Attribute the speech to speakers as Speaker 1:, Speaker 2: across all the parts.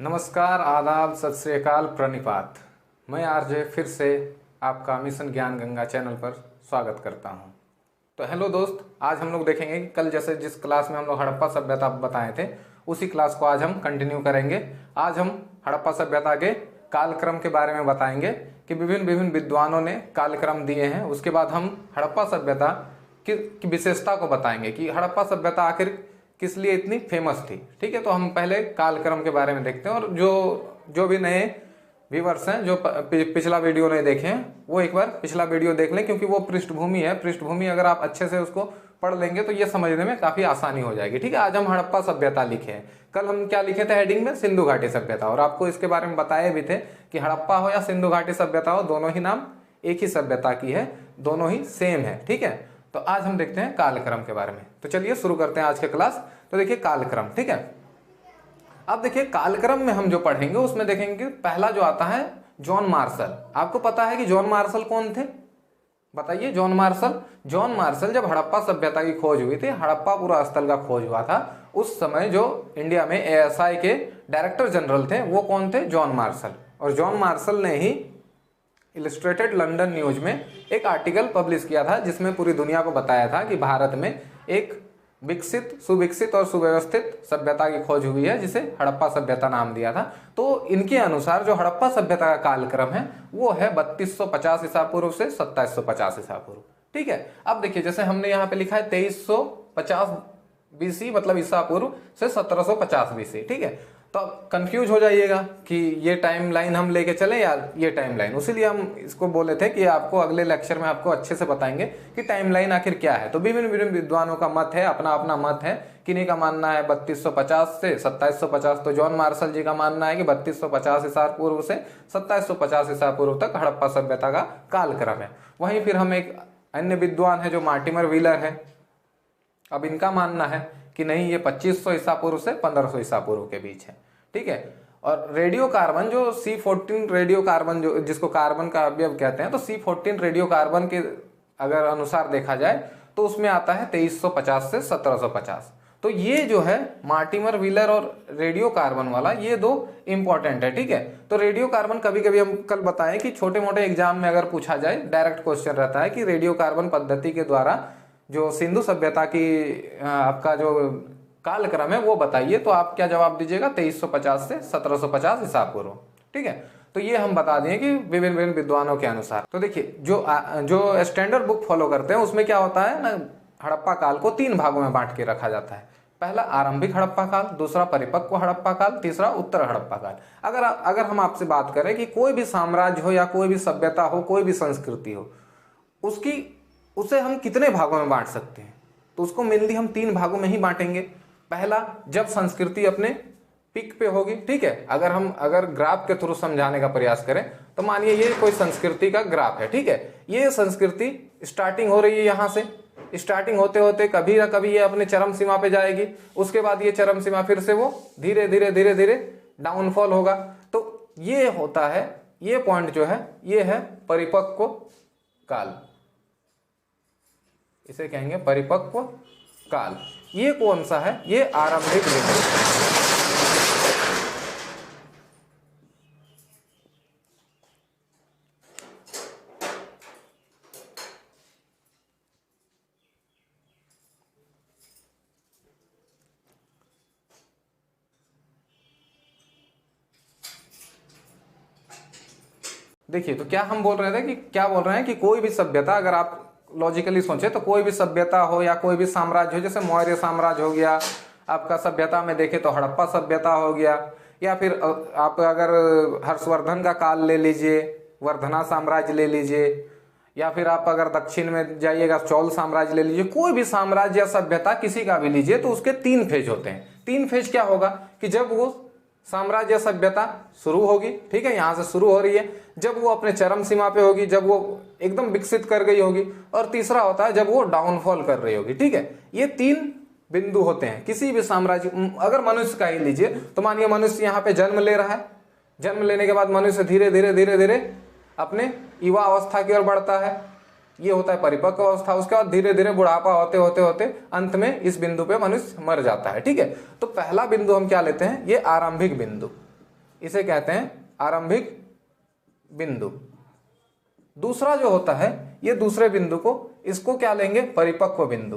Speaker 1: नमस्कार, आदाब, सत श्री अकाल, प्रणिपात। मैं आरजे फिर से आपका मिशन ज्ञान गंगा चैनल पर स्वागत करता हूं। तो हेलो दोस्त, आज हम लोग देखेंगे कि कल जैसे जिस क्लास में हम लोग हड़प्पा सभ्यता बताए थे उसी क्लास को आज हम कंटिन्यू करेंगे। आज हम हड़प्पा सभ्यता के कालक्रम के बारे में बताएंगे कि विभिन्न विभिन्न विद्वानों ने कालक्रम दिए हैं। उसके बाद हम हड़प्पा सभ्यता की विशेषता को बताएंगे कि हड़प्पा सभ्यता आखिर किस लिए इतनी फेमस थी। ठीक है, तो हम पहले कालक्रम के बारे में देखते हैं और जो भी नए व्यूअर्स हैं जो पिछला वीडियो नहीं देखे हैं वो एक बार पिछला वीडियो देख लें, क्योंकि वो पृष्ठभूमि है। पृष्ठभूमि अगर आप अच्छे से उसको पढ़ लेंगे तो ये समझने में काफी आसानी हो जाएगी। ठीक है, आज हम हड़प्पा सभ्यता लिखे हैं। कल हम क्या लिखे थे हेडिंग में? सिंधु घाटी सभ्यता। और आपको इसके बारे में बताए भी थे कि हड़प्पा हो या सिंधु घाटी सभ्यता हो, दोनों ही नाम एक ही सभ्यता की है, दोनों ही सेम है। ठीक है, तो आज हम देखते हैं कालक्रम के बारे में। तो चलिए शुरू करते हैं आज के क्लास। तो देखिए कालक्रम, ठीक है। अब देखिए कालक्रम में हम जो पढ़ेंगे उसमें देखेंगे पहला जो आता है जॉन मार्शल। आपको पता है कि जॉन मार्शल कौन थे? बताइए। जॉन मार्शल जब हड़प्पा सभ्यता की खोज हुई थी, हड़प्पा पूरा स्थल का खोज हुआ था, उस समय जो इंडिया में एएसआई के डायरेक्टर जनरल थे वो कौन थे? John Marshall. और जॉन मार्शल ने ही इलस्ट्रेटेड लंदन न्यूज में एक आर्टिकल पब्लिश किया था जिसमें पूरी दुनिया को बताया था कि भारत में एक विकसित, सुविकसित और सुव्यवस्थित सभ्यता की खोज हुई है जिसे हड़प्पा सभ्यता नाम दिया था। तो इनके अनुसार जो हड़प्पा सभ्यता का कालक्रम है वो है 3250 ईसा पूर्व से 2750 ईसा पूर्व। ठीक है, अब देखिए जैसे हमने यहाँ पे लिखा है 2350 बीसी मतलब ईसा पूर्व से 1750 बीसी। ठीक है, तो अब कंफ्यूज हो जाइएगा कि ये टाइम लाइन हम लेके चले या ये टाइम लाइन। उसीलिए हम इसको बोले थे कि आपको अगले लेक्चर में आपको अच्छे से बताएंगे कि टाइम लाइन आखिर क्या है। तो विभिन्न विभिन्न विद्वानों का मत है, अपना अपना मत है। किन्हीं का मानना है 3250 से 2750। तो जॉन मार्शल जी का मानना है कि 3250 ईसा पूर्व से 2750 ईसा पूर्व तक हड़प्पा सभ्यता का कालक्रम है। वहीं फिर हम एक अन्य विद्वान है जो मार्टिमर व्हीलर है। अब इनका मानना है कि नहीं, ये 2500 ईसा पूर्व से 1500 ईसा पूर्व के बीच है। ठीक है, और रेडियो कार्बन जो C14 रेडियो कार्बन जो जिसको कार्बन का अवयव कहते हैं, तो C14 रेडियो कार्बन के अगर अनुसार देखा जाए तो उसमें आता है 2350 से 1750। तो ये जो है मार्टिमर व्हीलर और रेडियो कार्बन वाला, ये दो इंपॉर्टेंट है। ठीक है, तो रेडियो कार्बन कभी कभी हम कल बताएं कि छोटे मोटे एग्जाम में अगर पूछा जाए, डायरेक्ट क्वेश्चन रहता है कि रेडियो कार्बन पद्धति के द्वारा जो सिंधु सभ्यता की आपका जो कालक्रम है वो बताइए, तो आप क्या जवाब दीजिएगा? 2350 से 1750 ईसा पूर्व। ठीक है, तो ये हम बता दें कि विभिन्न विभिन्न विद्वानों के अनुसार। तो देखिए जो स्टैंडर्ड बुक फॉलो करते हैं उसमें क्या होता है ना, हड़प्पा काल को 3 भागों में बांट के रखा जाता है। पहला आरंभिक हड़प्पा काल, दूसरा परिपक्व हड़प्पा काल, तीसरा उत्तर हड़प्पा काल। अगर हम आपसे बात करें कि कोई भी साम्राज्य हो या कोई भी सभ्यता हो, कोई भी संस्कृति हो, उसे हम कितने भागों में बांट सकते हैं? तो उसको मेनली हम 3 भागों में ही बांटेंगे। पहला, जब संस्कृति अपने पीक पे होगी। ठीक है, अगर ग्राफ के थ्रू समझाने का प्रयास करें तो मानिए ये कोई संस्कृति का ग्राफ है। ठीक है, ये संस्कृति स्टार्टिंग हो रही है, यहाँ से स्टार्टिंग होते होते कभी ना कभी ये अपने चरम सीमा पे जाएगी। उसके बाद ये चरम सीमा फिर से वो धीरे धीरे धीरे धीरे डाउनफॉल होगा। तो ये होता है, ये पॉइंट जो है ये है परिपक्व काल, इसे कहेंगे परिपक्व काल। ये कौन सा है? ये आरंभिक बिंदु। देखिए, तो क्या हम बोल रहे थे कि क्या बोल रहे हैं कि कोई भी सभ्यता, अगर आप लॉजिकली सोचे तो कोई भी सभ्यता हो या कोई भी साम्राज्य हो, जैसे मौर्य साम्राज्य हो गया, आपका सभ्यता में देखे तो हड़प्पा सभ्यता हो गया, या फिर आप अगर हर्षवर्धन का काल ले लीजिए, वर्धना साम्राज्य ले लीजिए, या फिर आप अगर दक्षिण में जाइएगा चौल साम्राज्य ले लीजिए। कोई भी साम्राज्य या सभ्यता किसी का भी लीजिए तो उसके 3 फेज होते हैं। 3 फेज क्या होगा कि जब वो साम्राज्य सभ्यता शुरू होगी, ठीक है, यहां से शुरू हो रही है, जब वो अपने चरम सीमा पे होगी, जब वो एकदम विकसित कर गई होगी, और तीसरा होता है जब वो डाउनफॉल कर रही होगी। ठीक है, ये 3 बिंदु होते हैं किसी भी साम्राज्य। अगर मनुष्य का ही लीजिए तो मानिए मनुष्य यहाँ पे जन्म ले रहा है, जन्म लेने के बाद मनुष्य धीरे धीरे धीरे धीरे अपने युवा अवस्था की ओर बढ़ता है, ये होता है परिपक्व अवस्था। उसके बाद धीरे धीरे बुढ़ापा होते होते होते अंत में इस बिंदु पे मनुष्य मर जाता है। ठीक है, तो पहला बिंदु हम क्या लेते हैं? ये आरंभिक बिंदु। इसे कहते हैं आरंभिक बिंदु। दूसरा जो होता है ये दूसरे बिंदु को, इसको क्या लेंगे, परिपक्व बिंदु,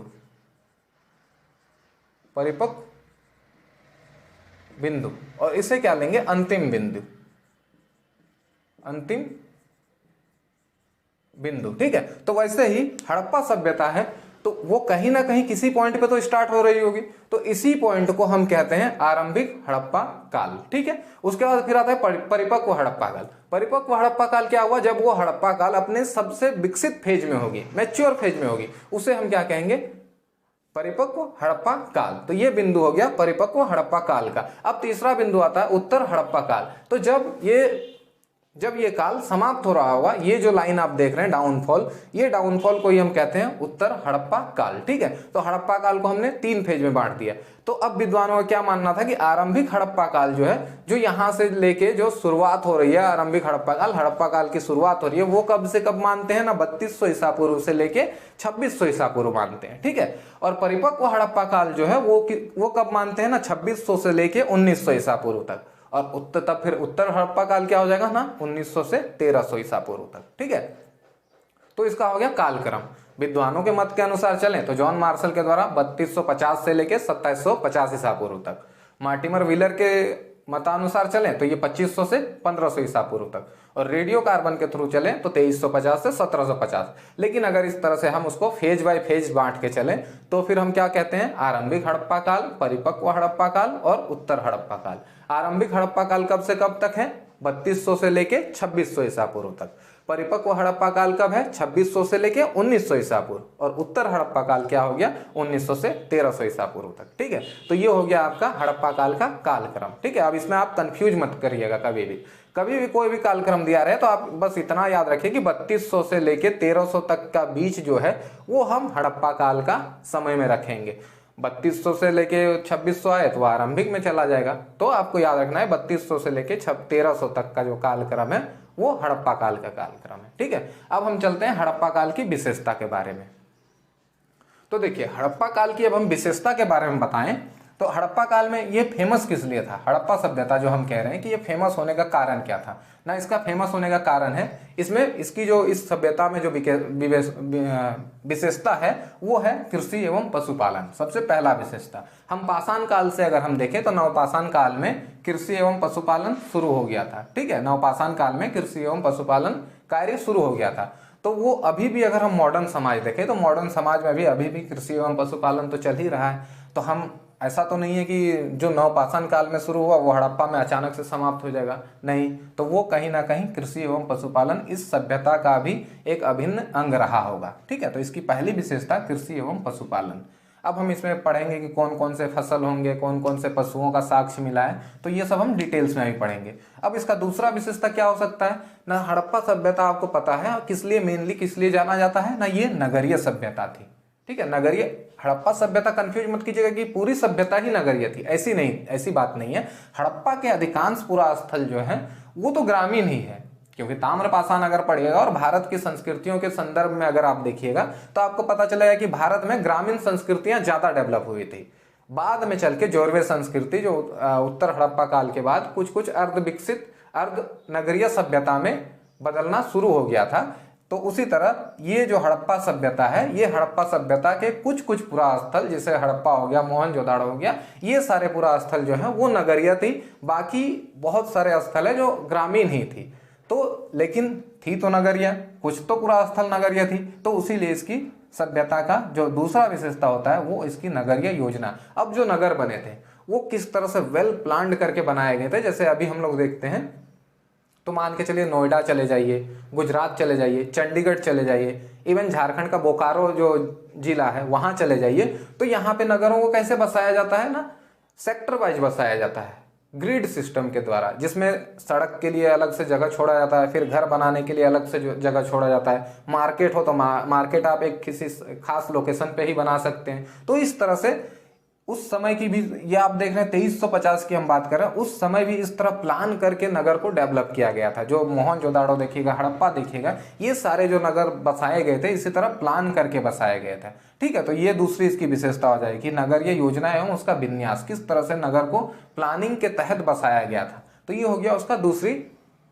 Speaker 1: परिपक्व बिंदु, और इसे क्या लेंगे, अंतिम बिंदु, अंतिम बिंदु। ठीक है, तो वैसे ही हड़प्पा सभ्यता है तो वो कहीं ना कहीं किसी पॉइंट पे तो स्टार्ट हो रही होगी, तो इसी पॉइंट को हम कहते हैं आरंभिक हड़प्पा काल। ठीक है, उसके बाद फिर आता है परिपक्व हड़प्पा काल। परिपक्व हड़प्पा काल क्या हुआ, जब वो हड़प्पा काल अपने सबसे विकसित फेज में होगी, मैच्योर फेज में होगी, उसे हम क्या कहेंगे, परिपक्व हड़प्पा काल। तो ये बिंदु हो गया परिपक्व हड़प्पा काल का। अब तीसरा बिंदु आता है उत्तर हड़प्पा काल। तो जब ये काल समाप्त हो रहा होगा, ये जो लाइन आप देख रहे हैं डाउनफॉल, ये डाउनफॉल को ही हम कहते हैं उत्तर हड़प्पा काल। ठीक है, तो हड़प्पा काल को हमने 3 फेज में बांट दिया। तो अब विद्वानों का क्या मानना था कि आरंभिक हड़प्पा काल जो है, जो यहां से लेके जो शुरुआत हो रही है आरंभिक हड़प्पा काल की शुरुआत हो रही है, वो कब से कब मानते हैं ना, 3200 ईसा पूर्व से लेके 2600 ईसा पूर्व मानते हैं। ठीक है, और परिपक्व हड़प्पा काल जो है वो कब मानते हैं ना, 2600 से लेके 1900 ईसा पूर्व तक। और तब फिर उत्तर हड़प्पा काल क्या हो जाएगा ना, 1900 से 1300 ईसा पूर्व तक। ठीक है, तो इसका हो गया कालक्रम। विद्वानों के मत के अनुसार चलें तो जॉन मार्शल के द्वारा 3250 से लेके 2750 ईसा पूर्व तक, मार्टिमर व्हीलर के मतानुसार चलें तो ये 2500 से 1500 ईसा पूर्व तक, और रेडियो कार्बन के थ्रू चलें तो 2350 से 1750। लेकिन अगर इस तरह से हम उसको फेज बाय फेज बांट के चलें तो फिर हम क्या कहते हैं, आरंभिक हड़प्पा काल, परिपक्व हड़प्पा काल और उत्तर हड़प्पा काल। आरंभिक हड़प्पा काल कब से कब तक है, 3200 से लेके 2600 ईसा पूर्व तक। परिपक्व हड़प्पा काल कब है, 2600 से लेके 1900 ईसा पूर्व। और उत्तर हड़प्पा काल क्या हो गया, 1900 से 1300 ईसा पूर्व तक। ठीक है, तो ये हो गया आपका हड़प्पा काल का कालक्रम। ठीक है, अब इसमें आप कंफ्यूज मत करिएगा, कभी भी कोई भी कालक्रम दिया रहे तो आप बस इतना याद रखिए कि 3200 से लेके 1300 तक का बीच जो है वो हम हड़प्पा काल का समय में रखेंगे। 3200 से लेके 2600 आए तो आरंभिक में चला जाएगा। तो आपको याद रखना है 3200 से लेके 1300 तक का जो कालक्रम है वो हड़प्पा काल का कालक्रम है। ठीक है, अब हम चलते हैं हड़प्पा काल की विशेषता के बारे में। तो देखिए, हड़प्पा काल की अब हम विशेषता के बारे में बताएं तो हड़प्पा काल में ये फेमस किस लिए था, हड़प्पा सभ्यता जो हम कह रहे हैं कि ये फेमस होने का कारण क्या था ना, इसका फेमस होने का कारण है इसमें इसकी जो इस सभ्यता में जो विशेषता है वो है कृषि एवं पशुपालन। सबसे पहला विशेषता, हम पाषाण काल से अगर हम देखें तो नवपाषाण काल में कृषि एवं पशुपालन शुरू हो गया था। ठीक है, नवपाषाण काल में कृषि एवं पशुपालन कार्य शुरू हो गया था। तो वो अभी भी अगर हम मॉडर्न समाज देखें तो मॉडर्न समाज में भी अभी भी कृषि एवं पशुपालन तो चल ही रहा है। तो हम ऐसा तो नहीं है कि जो नवपाषाण काल में शुरू हुआ वो हड़प्पा में अचानक से समाप्त हो जाएगा, नहीं। तो वो कहीं ना कहीं कृषि एवं पशुपालन इस सभ्यता का भी एक अभिन्न अंग रहा होगा। ठीक है, तो इसकी पहली विशेषता कृषि एवं पशुपालन। अब हम इसमें पढ़ेंगे कि कौन कौन से फसल होंगे, कौन कौन से पशुओं का साक्ष्य मिला है, तो ये सब हम डिटेल्स में भी पढ़ेंगे। अब इसका दूसरा विशेषता क्या हो सकता है ना, हड़प्पा सभ्यता आपको पता है किस लिए मेनली किस लिए जाना जाता है ना, ये नगरीय सभ्यता थी। ठीक है, नगरीय हड़प्पा सभ्यता कंफ्यूज मत कीजिएगा कि पूरी सभ्यता ही नगरीय थी, ऐसी नहीं, ऐसी बात नहीं है। हड़प्पा के अधिकांश पुरा स्थल जो है वो तो ग्रामीण ही है, क्योंकि ताम्रपाषाण अगर पढ़िएगा और भारत की संस्कृतियों के संदर्भ में अगर आप देखिएगा तो आपको पता चलेगा कि भारत में ग्रामीण संस्कृतियां ज्यादा डेवलप हुई थी। बाद में चल के जोरवे संस्कृति जो उत्तर हड़प्पा काल के बाद कुछ कुछ अर्ध विकसित अर्ध नगरीय सभ्यता में बदलना शुरू हो गया था। तो उसी तरह ये जो हड़प्पा सभ्यता है, ये हड़प्पा सभ्यता के कुछ कुछ पुरा स्थल, जैसे हड़प्पा हो गया, मोहनजोदाड़ो हो गया, ये सारे पुरा स्थल जो है वो नगरीय थी। बाकी बहुत सारे स्थल है जो ग्रामीण ही थी, तो लेकिन थी तो नगरीय, कुछ तो पुरा स्थल नगरीय थी। तो उसीलिए इसकी सभ्यता का जो दूसरा विशेषता होता है वो इसकी नगरीय योजना। अब जो नगर बने थे वो किस तरह से वेल प्लान्ड करके बनाए गए थे, जैसे अभी हम लोग देखते हैं तो मान के चलिए नोएडा चले जाइए, गुजरात चले जाइए, चंडीगढ़ चले जाइए, इवन झारखंड का बोकारो जो जिला है वहां चले जाइए, तो यहाँ पे नगरों को कैसे बसाया जाता है ना, सेक्टर वाइज बसाया जाता है, ग्रिड सिस्टम के द्वारा, जिसमें सड़क के लिए अलग से जगह छोड़ा जाता है, फिर घर बनाने के लिए अलग से जगह छोड़ा जाता है, मार्केट हो तो मार्केट आप एक किसी खास लोकेशन पे ही बना सकते हैं। तो इस तरह से उस समय की भी, ये आप देख रहे हैं 2350 की हम बात कर रहे हैं, उस समय भी इस तरह प्लान करके नगर को डेवलप किया गया था। जो मोहनजोदाड़ो देखिएगा, हड़प्पा देखिएगा, ये सारे जो नगर बसाए गए थे इसी तरह प्लान करके बसाए गए थे। ठीक है, तो ये दूसरी इसकी विशेषता हो जाएगी, नगरीय योजना एवं उसका विन्यास, किस तरह से नगर को प्लानिंग के तहत बसाया गया था। तो ये हो गया उसका दूसरी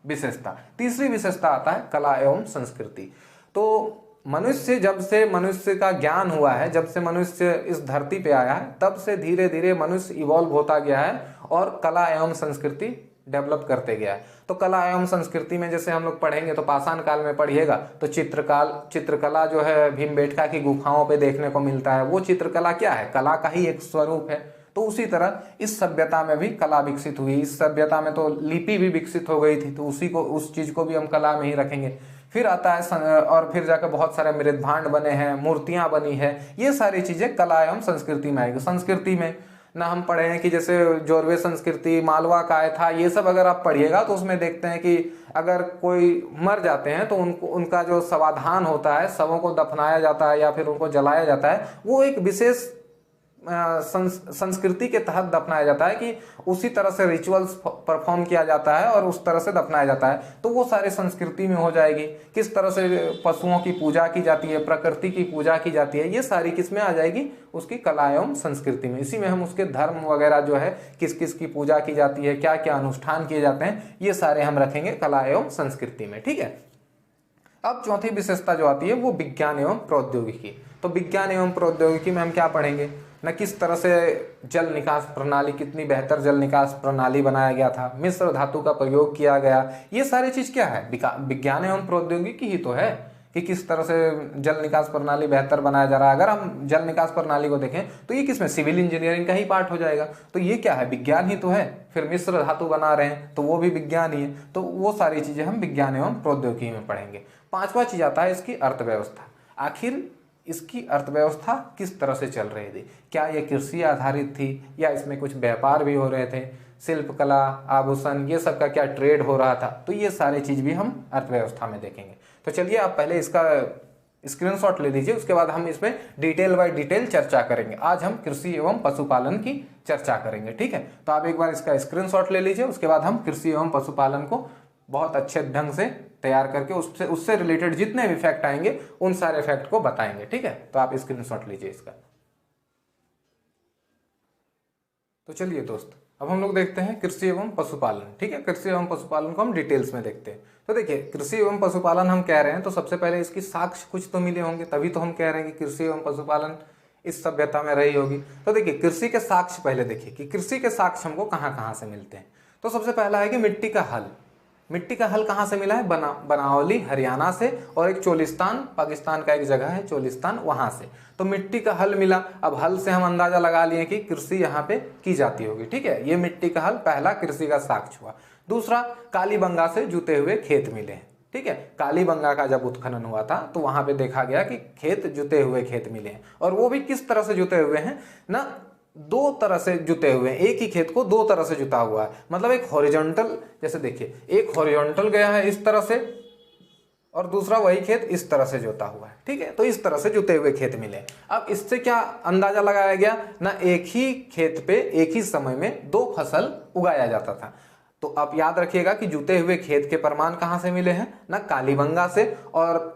Speaker 1: विशेषता। तीसरी विशेषता आता है कला एवं संस्कृति। तो मनुष्य, जब से मनुष्य का ज्ञान हुआ है, जब से मनुष्य इस धरती पे आया है, तब से धीरे धीरे मनुष्य इवॉल्व होता गया है और कला एवं संस्कृति डेवलप करते गया है। तो कला एवं संस्कृति में जैसे हम लोग पढ़ेंगे तो पाषाण काल में पढ़िएगा तो चित्रकला जो है भीमबेटका की गुफाओं पे देखने को मिलता है। वो चित्रकला क्या है? कला का ही एक स्वरूप है। तो उसी तरह इस सभ्यता में भी कला विकसित हुई। इस सभ्यता में तो लिपि भी विकसित हो गई थी, तो उस चीज को भी हम कला में ही रखेंगे। फिर आता है और फिर जाकर बहुत सारे मृदभांड बने हैं, मूर्तियां बनी है, ये सारी चीजें कला एवं संस्कृति में आएगी। संस्कृति में ना हम पढ़े हैं कि जैसे जोरवे संस्कृति, मालवा काय था, ये सब अगर आप पढ़िएगा तो उसमें देखते हैं कि अगर कोई मर जाते हैं तो उनका जो समाधान होता है, शवों को दफनाया जाता है या फिर उनको जलाया जाता है, वो एक विशेष संस्कृति के तहत दफनाया जाता है कि उसी तरह से रिचुअल्स परफॉर्म किया जाता है और उस तरह से दफनाया जाता है। तो वो सारे संस्कृति में हो जाएगी। किस तरह से पशुओं की पूजा की जाती है, प्रकृति की पूजा की जाती है, ये सारी किस में आ जाएगी? उसकी कला एवं संस्कृति में। इसी में हम उसके धर्म वगैरह जो है, किस किस की पूजा की जाती है, क्या क्या अनुष्ठान किए जाते हैं, ये सारे हम रखेंगे कला एवं संस्कृति में। ठीक है। अब चौथी विशेषता जो आती है वो विज्ञान एवं प्रौद्योगिकी। तो विज्ञान एवं प्रौद्योगिकी में हम क्या पढ़ेंगे ना, किस तरह से जल निकास प्रणाली, कितनी बेहतर जल निकास प्रणाली बनाया गया था, मिश्र धातु का प्रयोग किया गया, ये सारी चीज क्या है? विज्ञान एवं प्रौद्योगिकी ही तो है कि किस तरह से जल निकास प्रणाली बेहतर बनाया जा रहा है। अगर हम जल निकास प्रणाली को देखें तो ये किसमें? सिविल इंजीनियरिंग का ही पार्ट हो जाएगा। तो ये क्या है? विज्ञान ही तो है। फिर मिश्र धातु बना रहे हैं तो वो भी विज्ञान ही है। तो वो सारी चीजें हम विज्ञान एवं प्रौद्योगिकी में पढ़ेंगे। पांचवा चीज आता है इसकी अर्थव्यवस्था। आखिर इसकी अर्थव्यवस्था किस तरह से चल रही थी? क्या ये कृषि आधारित थी या इसमें कुछ व्यापार भी हो रहे थे? शिल्प कला, आभूषण, ये सब का क्या ट्रेड हो रहा था? तो ये सारी चीज भी हम अर्थव्यवस्था में देखेंगे। तो चलिए आप पहले इसका स्क्रीनशॉट ले लीजिए, उसके बाद हम इसमें डिटेल बाय डिटेल चर्चा करेंगे। आज हम कृषि एवं पशुपालन की चर्चा करेंगे। ठीक है, तो आप एक बार इसका स्क्रीनशॉट ले लीजिए, उसके बाद हम कृषि एवं पशुपालन को बहुत अच्छे ढंग से तैयार करके उससे रिलेटेड जितने भी फैक्ट आएंगे उन सारे फैक्ट को बताएंगे। ठीक है, तो आप स्क्रीनशॉट लीजिए इसका। तो चलिए दोस्त, अब हम लोग देखते हैं कृषि एवं पशुपालन। ठीक है, कृषि एवं पशुपालन को हम डिटेल्स में देखते हैं। तो देखिए, कृषि एवं पशुपालन हम कह रहे हैं तो सबसे पहले इसकी साक्ष्य कुछ तो मिले होंगे, तभी तो हम कह रहे हैं कि कृषि एवं पशुपालन इस सभ्यता में रही होगी। तो देखिए, कृषि के साक्ष्य पहले देखिए कि कृषि के साक्ष्य हमको कहाँ कहाँ से मिलते हैं। तो सबसे पहला है कि मिट्टी का हल। मिट्टी का हल कहाँ से मिला है? बनावली हरियाणा से, और एक चोलिस्तान, पाकिस्तान का एक जगह है चोलिस्तान, वहां से। तो मिट्टी का हल मिला। अब हल से हम अंदाजा लगा लिए कि कृषि यहाँ पे की जाती होगी। ठीक है, ये मिट्टी का हल पहला कृषि का साक्ष्य हुआ। दूसरा, कालीबंगा से जुते हुए खेत मिले हैं। ठीक है, कालीबंगा का जब उत्खनन हुआ था तो वहां पे देखा गया कि खेत जुते हुए खेत मिले हैं, और वो भी किस तरह से जुते हुए हैं ना, दो तरह से जुते हुए हैं। एक ही खेत को दो तरह से जुता हुआ है, मतलब एक हॉरिजॉन्टल, जैसे देखिए एक हॉरिजॉन्टल गया है इस तरह से, और दूसरा वही खेत इस तरह से जुता हुआ है। ठीक है, तो इस तरह से जुते हुए खेत मिले। अब इससे क्या अंदाजा लगाया गया ना, एक ही खेत पे एक ही समय में दो फसल उगाया जाता था। तो आप याद रखिएगा कि जुते हुए खेत के प्रमाण कहाँ से मिले हैं ना, कालीबंगा से, और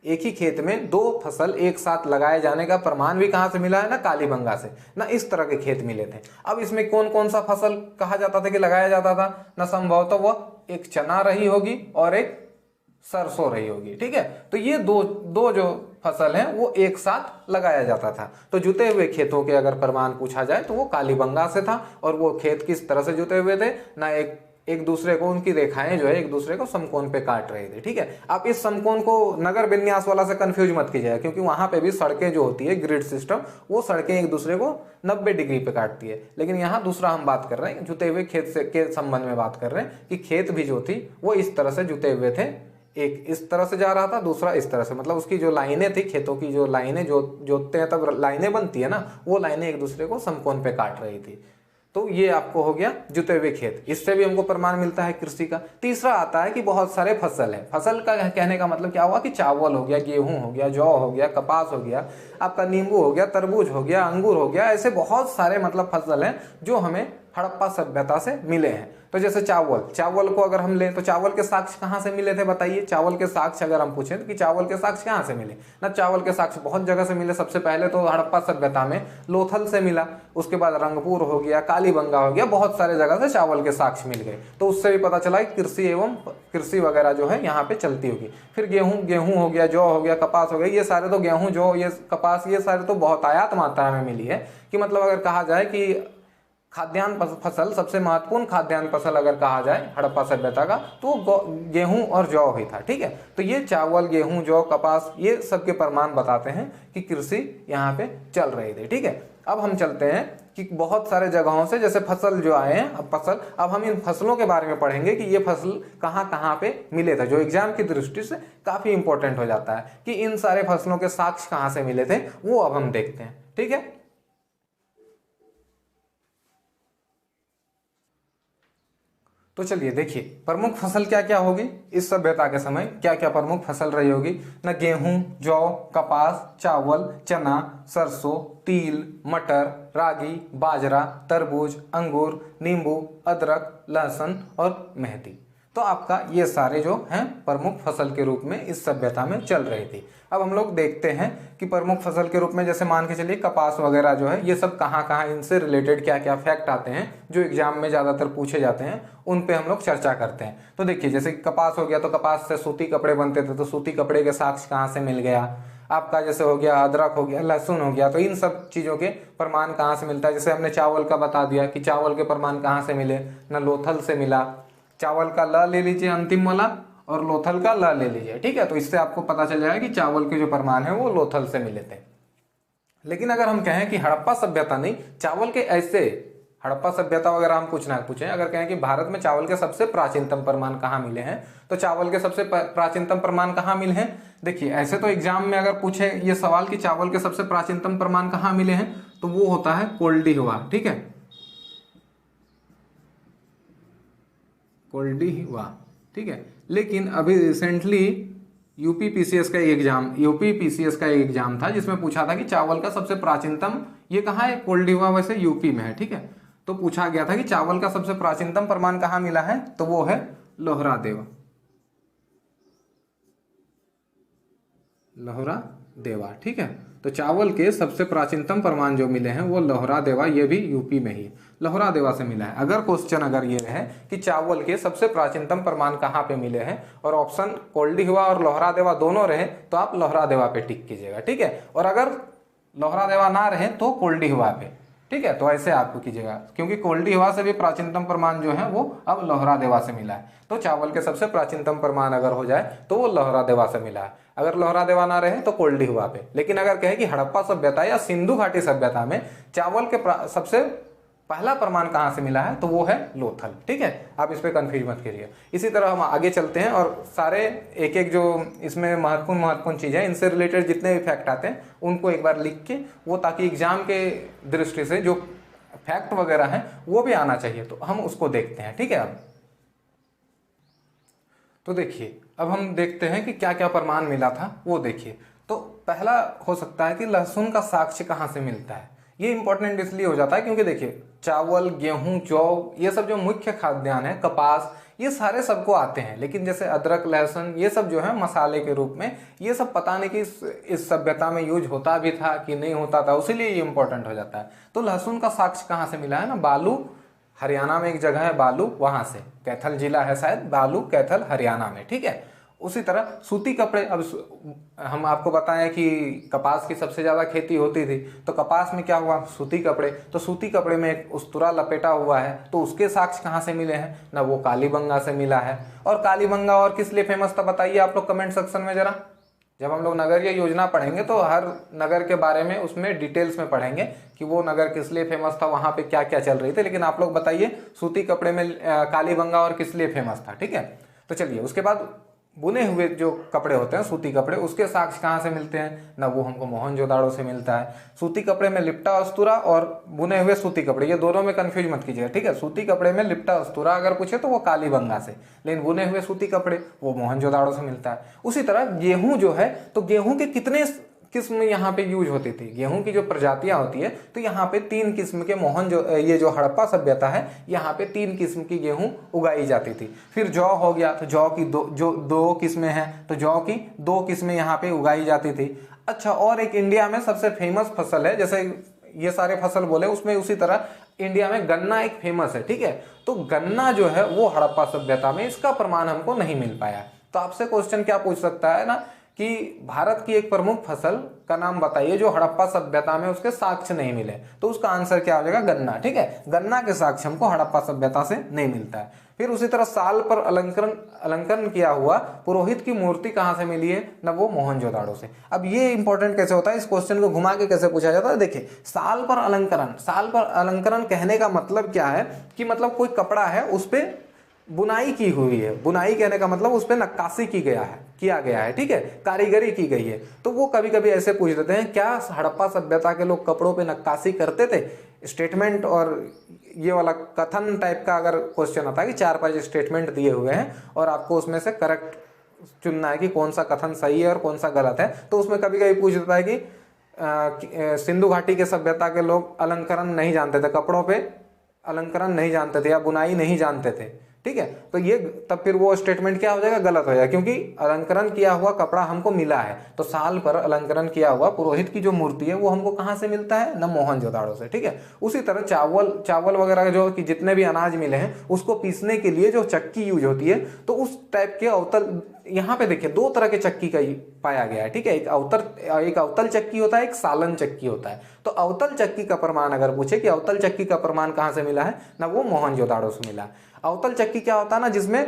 Speaker 1: एक ही खेत में दो फसल एक साथ लगाए जाने का प्रमाण भी कहां से मिला है ना, कालीबंगा से ना। इस तरह के खेत मिले थे। अब इसमें कौन कौन सा फसल कहा जाता था कि लगाया जाता था ना, संभवतः वह एक चना रही होगी और एक सरसों रही होगी। ठीक है, तो ये दो जो फसल है वो एक साथ लगाया जाता था। तो जुते हुए खेतों के अगर प्रमाण पूछा जाए तो वो कालीबंगा से था, और वो खेत किस तरह से जुते हुए थे ना, एक दूसरे को, उनकी रेखाएं जो है एक दूसरे को समकोण पे काट रही थी। ठीक है, आप इस समकोण को नगर विन्यास वाला से कंफ्यूज मत कीजिएगा, क्योंकि वहां पे भी सड़कें जो होती है, ग्रिड सिस्टम, वो सड़कें एक दूसरे को 90 डिग्री पे काटती है। लेकिन यहाँ दूसरा हम बात कर रहे हैं, जुते हुए खेत से के संबंध में बात कर रहे हैं कि खेत भी जो थी वो इस तरह से जुते हुए थे। एक इस तरह से जा रहा था, दूसरा इस तरह से, मतलब उसकी जो लाइनें थी, खेतों की जो लाइनें जोतते हैं तब लाइनें बनती है ना, वो लाइनें एक दूसरे को समकोण पे काट रही थी। तो ये आपको हो गया जुते हुए खेत, इससे भी हमको प्रमाण मिलता है कृषि का। तीसरा आता है कि बहुत सारे फसल है। फसल का कहने का मतलब क्या हुआ कि चावल हो गया, गेहूं हो गया, जौ हो गया, कपास हो गया, आपका नींबू हो गया, तरबूज हो गया, अंगूर हो गया, ऐसे बहुत सारे मतलब फसल हैं जो हमें हड़प्पा सभ्यता से मिले हैं। तो जैसे चावल को अगर हम लें तो चावल के साक्ष्य कहाँ से मिले थे बताइए। चावल के साक्ष्य अगर हम पूछें तो कि चावल के साक्ष्य कहाँ से मिले ना, चावल के साक्ष्य बहुत जगह से मिले। सबसे पहले तो हड़प्पा सभ्यता में लोथल से मिला, उसके बाद रंगपुर हो गया, कालीबंगा हो गया, बहुत सारे जगह से चावल के साक्ष्य मिल गए। तो उससे भी पता चला कि कृषि वगैरह जो है यहाँ पे चलती होगी। फिर गेहूं हो गया, जौ हो गया, कपास हो गया, ये सारे तो गेहूं, जौ, ये कपास, ये सारे तो बहुत आयात मात्रा में मिली है। कि मतलब अगर कहा जाए कि खाद्यान्न फसल, सबसे महत्वपूर्ण खाद्यान्न फसल अगर कहा जाए हड़प्पा सभ्यता का, तो गेहूं और जौ ही था। ठीक है, तो ये चावल, गेहूं, जौ, कपास, ये सब के प्रमाण बताते हैं कि कृषि यहाँ पे चल रही थी। ठीक है, अब हम चलते हैं कि बहुत सारे जगहों से जैसे फसल जो आए हैं, अब हम इन फसलों के बारे में पढ़ेंगे कि ये फसल कहाँ कहाँ पे मिले थे, जो एग्जाम की दृष्टि से काफी इंपॉर्टेंट हो जाता है कि इन सारे फसलों के साक्ष्य कहाँ से मिले थे, वो अब हम देखते हैं। ठीक है, तो चलिए देखिए प्रमुख फसल क्या क्या होगी इस सभ्यता के समय, क्या क्या प्रमुख फसल रही होगी ना। गेहूं, जौ, कपास, चावल, चना, सरसों, तिल, मटर, रागी, बाजरा, तरबूज, अंगूर, नींबू, अदरक, लहसुन और मेहंदी। तो आपका ये सारे जो हैं प्रमुख फसल के रूप में इस सभ्यता में चल रही थी। अब हम लोग देखते हैं कि प्रमुख फसल के रूप में जैसे मान के चलिए कपास वगैरह जो है, ये सब कहाँ कहाँ इनसे रिलेटेड क्या क्या फैक्ट आते हैं जो एग्जाम में ज़्यादातर पूछे जाते हैं, उन पे हम लोग चर्चा करते हैं। तो देखिए जैसे कपास हो गया तो कपास से सूती कपड़े बनते थे, तो सूती कपड़े के साक्ष्य कहाँ से मिल गया। आपका जैसे हो गया अदरक हो गया, लहसुन हो गया, तो इन सब चीज़ों के प्रमाण कहाँ से मिलता है। जैसे हमने चावल का बता दिया कि चावल के प्रमाण कहाँ से मिले ना, लोथल से मिला। चावल का ल ले लीजिए अंतिम वाला और लोथल का ल ले लीजिए। ठीक है, तो इससे आपको पता चल जाएगा कि चावल के जो प्रमाण है वो लोथल से मिले थे। लेकिन अगर हम कहें कि हड़प्पा सभ्यता नहीं, चावल के ऐसे हड़प्पा सभ्यता वगैरह हम कुछ ना पूछें, अगर कहें कि भारत में चावल के सबसे प्राचीनतम प्रमाण कहाँ मिले हैं, तो चावल के सबसे प्राचीनतम प्रमाण कहाँ मिले हैं। देखिए ऐसे तो एग्जाम में अगर पूछे ये सवाल कि चावल के सबसे प्राचीनतम प्रमाण कहाँ मिले हैं, तो वो होता है कोल्डिहिवा। ठीक है, कोल्डिहिवा। ठीक है, लेकिन अभी रिसेंटली यूपी पीसीएस का एक एग्जाम था जिसमें पूछा था कि चावल का सबसे प्राचीनतम ये कहाँ है, कोल्डिहिवा वैसे यूपी में है। ठीक है, तो पूछा गया था कि चावल का सबसे प्राचीनतम प्रमाण कहाँ मिला है, तो वो है लोहरादेवा। ठीक है, तो चावल के सबसे प्राचीनतम प्रमाण जो मिले हैं वो लोहरादेवा, ये भी यूपी में ही लोहरादेवा से मिला है। अगर क्वेश्चन अगर ये रहे कि चावल के सबसे प्राचीनतम प्रमाण कहाँ पे मिले हैं और ऑप्शन कोल्डिहिवा और लोहरादेवा दोनों रहे, तो आप लोहरादेवा पे टिक कीजिएगा। ठीक है, और अगर लोहरादेवा ना रहे तो कोल्डिहिवा पे। ठीक है, तो ऐसे आपको कीजिएगा, क्योंकि कोल्डिहिवा से भी प्राचीनतम प्रमाण जो है वो अब लोहरादेवा से मिला है। तो चावल के सबसे प्राचीनतम प्रमाण अगर हो जाए तो वो लोहरादेवा से मिला है, अगर लोहरादेवा ना रहे तो कोल्डिहिवा पे। लेकिन अगर कहे कि हड़प्पा सभ्यता या सिंधु घाटी सभ्यता में चावल के सबसे पहला प्रमाण कहाँ से मिला है, तो वो है लोथल। ठीक है, आप इस पे कंफ्यूज मत करिए। इसी तरह हम आगे चलते हैं और सारे एक एक जो इसमें महत्वपूर्ण चीज़ है, इनसे रिलेटेड जितने भी फैक्ट आते हैं उनको एक बार लिख के वो, ताकि एग्जाम के दृष्टि से जो फैक्ट वगैरह हैं वो भी आना चाहिए, तो हम उसको देखते हैं। ठीक है, अब तो देखिए अब हम देखते हैं कि क्या क्या प्रमाण मिला था वो देखिए। तो पहला हो सकता है कि लहसुन का साक्ष्य कहाँ से मिलता है। ये इंपॉर्टेंट इसलिए हो जाता है क्योंकि देखिए चावल, गेहूं, जौ, ये सब जो मुख्य खाद्यान्न है, कपास, ये सारे सबको आते हैं। लेकिन जैसे अदरक, लहसुन, ये सब जो है मसाले के रूप में, ये सब पता नहीं कि इस सभ्यता में यूज होता भी था कि नहीं होता था, उसीलिए ये इंपॉर्टेंट हो जाता है। तो लहसुन का साक्ष्य कहाँ से मिला है ना, बालू, हरियाणा में एक जगह है बालू, वहां से, कैथल जिला है शायद, बालू कैथल हरियाणा में। ठीक है, उसी तरह सूती कपड़े, अब हम आपको बताएं कि कपास की सबसे ज़्यादा खेती होती थी, तो कपास में क्या हुआ, सूती कपड़े, तो सूती कपड़े में एक उस्तरा लपेटा हुआ है, तो उसके साक्ष्य कहाँ से मिले हैं ना, वो कालीबंगा से मिला है। और कालीबंगा और किस लिए फेमस था बताइए आप लोग कमेंट सेक्शन में जरा। जब हम लोग नगरीय योजना पढ़ेंगे तो हर नगर के बारे में उसमें डिटेल्स में पढ़ेंगे कि वो नगर किस लिए फेमस था, वहाँ पे क्या क्या चल रही थी। लेकिन आप लोग बताइए सूती कपड़े में कालीबंगा और किस लिए फेमस था। ठीक है, तो चलिए उसके बाद बुने हुए जो कपड़े होते हैं सूती कपड़े, उसके साक्ष्य कहाँ से मिलते हैं ना, वो हमको मोहनजोदाड़ो से मिलता है। सूती कपड़े में लिप्टा अस्तूरा और बुने हुए सूती कपड़े, ये दोनों में कंफ्यूज मत कीजिएगा। ठीक है, सूती कपड़े में लिप्टा अस्तूरा अगर पूछे तो वो कालीबंगा से, लेकिन बुने हुए सूती कपड़े वो मोहनजोदाड़ो से मिलता है। उसी तरह गेहूं जो है, तो गेहूं के कितने किस्म यहाँ पे यूज होती थी, गेहूं की जो प्रजातियां होती है, तो यहाँ पे 3 किस्म के ये जो हड़प्पा सभ्यता है, यहाँ पे 3 किस्म की गेहूं उगाई जाती थी। फिर जौ हो गया, तो जौ की दो किस्में हैं, तो जौ की 2 किस्में यहाँ पे उगाई जाती थी। अच्छा, और एक इंडिया में सबसे फेमस फसल है, जैसे ये सारे फसल बोले उसमें उसी तरह इंडिया में गन्ना एक फेमस है, ठीक है। तो गन्ना जो है वो हड़प्पा सभ्यता में इसका प्रमाण हमको नहीं मिल पाया। तो आपसे क्वेश्चन क्या पूछ सकता है ना कि भारत की एक प्रमुख फसल का नाम बताइए जो हड़प्पा सभ्यता में उसके साक्ष्य नहीं मिले, तो उसका आंसर क्या हो जाएगा, गन्ना, ठीक है। गन्ना के साक्ष्य हमको हड़प्पा सभ्यता से नहीं मिलता है। फिर उसी तरह साल पर अलंकरण किया हुआ पुरोहित की मूर्ति कहां से मिली है ना, वो मोहनजोदाड़ो से। अब ये इंपॉर्टेंट कैसे होता है, इस क्वेश्चन को घुमा के कैसे पूछा जाता है, देखिए साल पर अलंकरण कहने का मतलब क्या है कि मतलब कोई कपड़ा है उस पर बुनाई की हुई है, बुनाई कहने का मतलब उस पर नक्काशी किया गया है, ठीक है, कारीगरी की गई है। तो वो कभी कभी ऐसे पूछ देते हैं क्या हड़प्पा सभ्यता के लोग कपड़ों पे नक्काशी करते थे, स्टेटमेंट और ये वाला कथन टाइप का अगर क्वेश्चन आता है कि 4-5 स्टेटमेंट दिए हुए हैं और आपको उसमें से करेक्ट चुनना है कि कौन सा कथन सही है और कौन सा गलत है, तो उसमें कभी कभी पूछ देता है कि सिंधु घाटी के सभ्यता के लोग अलंकरण नहीं जानते थे, कपड़ों पे अलंकरण नहीं जानते थे या बुनाई नहीं जानते थे, ठीक है। तो ये तब फिर वो स्टेटमेंट क्या हो जाएगा, गलत हो जाएगा, क्योंकि अलंकरण किया हुआ कपड़ा हमको मिला है। तो साल पर अलंकरण किया हुआ पुरोहित की जो मूर्ति है वो हमको कहाँ से मिलता है ना, मोहनजोदाड़ो से, ठीक है। उसी तरह चावल वगैरह जो कि जितने भी अनाज मिले हैं उसको पीसने के लिए जो चक्की यूज होती है, तो उस टाइप के अवतल, यहाँ पे देखिए 2 तरह के चक्की का पाया गया है, ठीक है। एक अवतल चक्की होता है, एक सालन चक्की होता है। तो अवतल चक्की का प्रमाण अगर पूछे कि अवतल चक्की का प्रमाण कहाँ से मिला है ना, वो मोहनजोदाड़ो से मिला। अवतल चक्की क्या होता है ना, जिसमें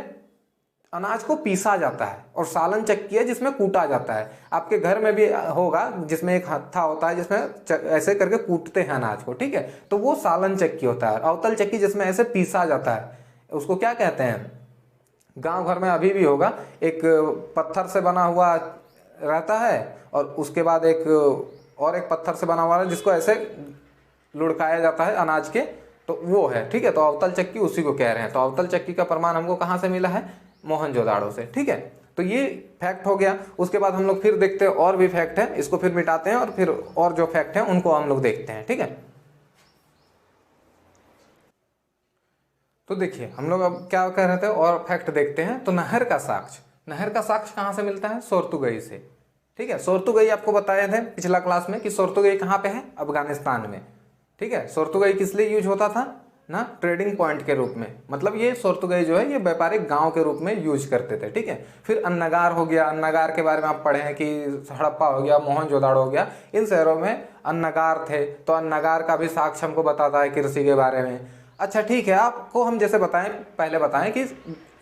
Speaker 1: अनाज को पीसा जाता है, और सालन चक्की है जिसमें कूटा जाता है। आपके घर में भी होगा जिसमें एक हत्था होता है जिसमें ऐसे करके कूटते हैं अनाज को, ठीक है, तो वो सालन चक्की होता है। अवतल चक्की जिसमें ऐसे पीसा जाता है उसको क्या कहते हैं, गांव घर में अभी भी होगा, एक पत्थर से बना हुआ रहता है और उसके बाद एक पत्थर से बना हुआ है जिसको ऐसे लुढ़काया जाता है अनाज के, तो वो है, ठीक है। तो अवतल चक्की उसी को कह रहे हैं। तो अवतल चक्की का प्रमाण हमको कहाँ से मिला है, मोहनजोदाड़ो से, ठीक है। तो ये फैक्ट हो गया। उसके बाद हम लोग फिर देखते हैं और भी फैक्ट है, इसको फिर मिटाते हैं और फिर और जो फैक्ट है उनको हम लोग देखते हैं, ठीक है। तो देखिए हम लोग अब क्या कह रहे थे, और फैक्ट देखते हैं। तो नहर का साक्ष्य कहाँ से मिलता है, सोर्तुगई से, ठीक है। सोर्तुगई आपको बताए थे पिछला क्लास में कि सोर्तुगई कहाँ पे है, अफगानिस्तान में, ठीक है। सोर्तुगई किस लिए यूज होता था ना, ट्रेडिंग पॉइंट के रूप में, मतलब ये सोर्तुगई जो है ये व्यापारिक गांव के रूप में यूज करते थे, ठीक है। फिर अन्नगार हो गया, अन्नगार के बारे में आप पढ़े हैं कि हड़प्पा हो गया, मोहनजोदाड़ो हो गया, इन शहरों में अन्नगार थे। तो अन्नगार का भी साक्ष्य हमको बताता है कृषि के बारे में। अच्छा ठीक है, आपको हम जैसे पहले बताएं कि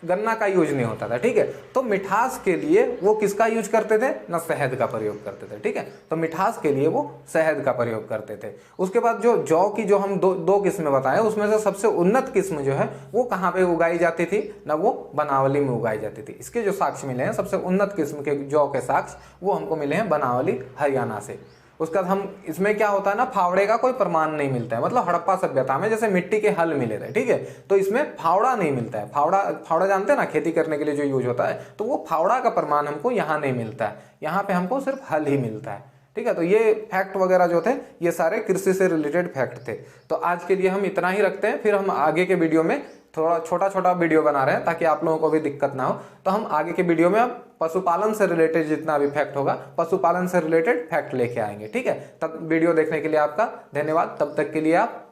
Speaker 1: गन्ना का यूज नहीं होता था, ठीक है। तो मिठास के लिए वो किसका यूज करते थे ना, शहद का प्रयोग करते थे, ठीक है। तो मिठास के लिए वो शहद का प्रयोग करते थे। उसके बाद जो जौ की जो हम दो किस्में बताएं, उसमें से सबसे उन्नत किस्म जो है वो कहाँ पे उगाई जाती थी ना, वो बनावली में उगाई जाती थी। इसके जो साक्ष्य मिले हैं, सबसे उन्नत किस्म के जौ के साक्ष्य वो हमको मिले हैं बनावली हरियाणा से। उसका हम इसमें क्या होता है ना, फावड़े का कोई प्रमाण नहीं मिलता है। मतलब हड़प्पा सभ्यता में जैसे मिट्टी के हल मिले थे, ठीक है, तो इसमें फावड़ा नहीं मिलता है। फावड़ा जानते हैं ना, खेती करने के लिए जो यूज होता है, तो वो फावड़ा का प्रमाण हमको यहाँ नहीं मिलता है। यहाँ पे हमको सिर्फ हल ही मिलता है, ठीक है। तो ये फैक्ट वगैरह जो थे ये सारे कृषि से रिलेटेड फैक्ट थे। तो आज के लिए हम इतना ही रखते हैं, फिर हम आगे के वीडियो में थोड़ा छोटा वीडियो बना रहे हैं ताकि आप लोगों को भी दिक्कत ना हो। तो हम आगे के वीडियो में अब पशुपालन से रिलेटेड जितना भी फैक्ट होगा, पशुपालन से रिलेटेड फैक्ट लेके आएंगे, ठीक है। तब वीडियो देखने के लिए आपका धन्यवाद। तब तक के लिए आप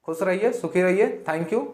Speaker 1: खुश रहिए, सुखी रहिए। Thank you.